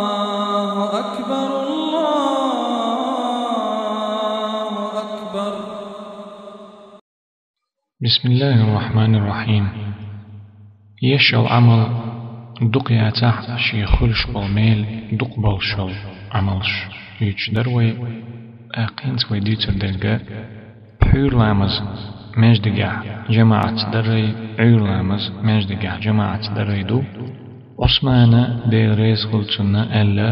الله أكبر الله أكبر. بسم الله الرحمن الرحيم. يشل عمل دقيا تحت شي خلش بالميل دق بالشل عملش يج دروي أقينت ويديتر دلقا حور لامز مجدقع جماعة دري عور لامز مجدقع جماعة دري دو عثمان ديل ريز خلصنا ألا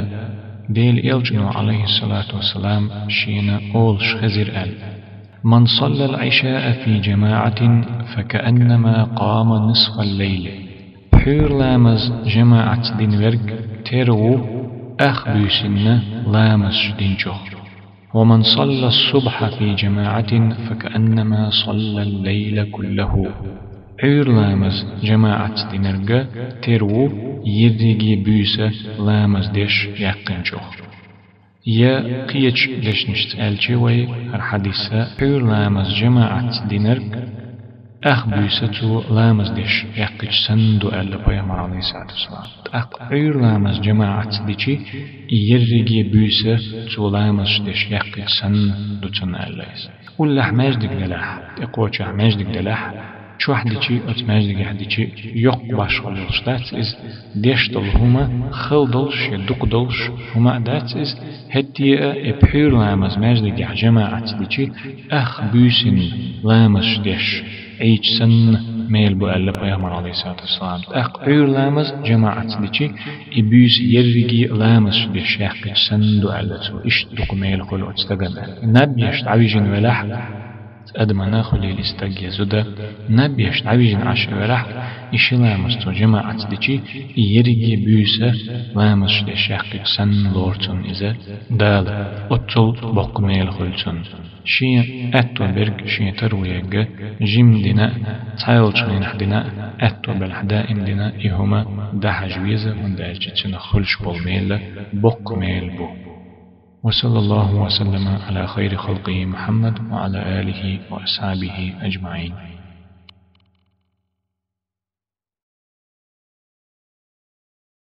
ديل إلجنو عليه الصلاة والسلام شينا أولش خزر أل من صلى العشاء في جماعة فكأنما قام نصف الليل. حور لامز جماعة دين ورق ترو أخ بيسن لامز دين جوخ. ومن صلى الصبح في جماعة فكأنما صلى الليل كله. حور لامز جماعة دين ورق ترو يرقي بيس لامز ديش يقين جوخ. يا قيتش ليش نشتغل وي الحديثة حور لامز جماعة دينرك أخ بيستو لامز ديش يقيتش سندو ألا بيامر عليه الصلاة والسلام. حور لامز جماعة ديشي يرقي بيسة تو لامز ديش يقيتش سندو تن ألا ولا حماج ديك دلاح يقوش حماج ديك دلاح شو حديشي أتماج ديك حديشي يق باش خلوش that is ديش دل هما خلدلش يدقدلش هما that is هتيا بحور لامز ماج ديك جماعة ديشي أخ بيسن لامز ديش عيش سن ميل بو ألا بيامر عليه الصلاة والسلام. أخ حور لامز جماعة ديشي إبيس يرقي لامز ديش يحقي سن دو ألا تو إش دق ميل خلو تستقم نبيش تعويجين ولاح أدمنا خليل استجي زودا نبيش تعويجين عشر ولاح إش لامز تو جماعة ديشي يرقي بيسة لامز ديش يحقي سن لورتون إذا دال أطل بق ميل خلتون شين أتو برق شين ترويق جيم دينا تايل شين حدنا أتو بالحدائم دينا إهما ده حجويزة من ده الجتنا خلش بالميل بق ميل بو. وصلى الله وسلم على خير خلقه محمد وعلى آله وأصحابه أجمعين.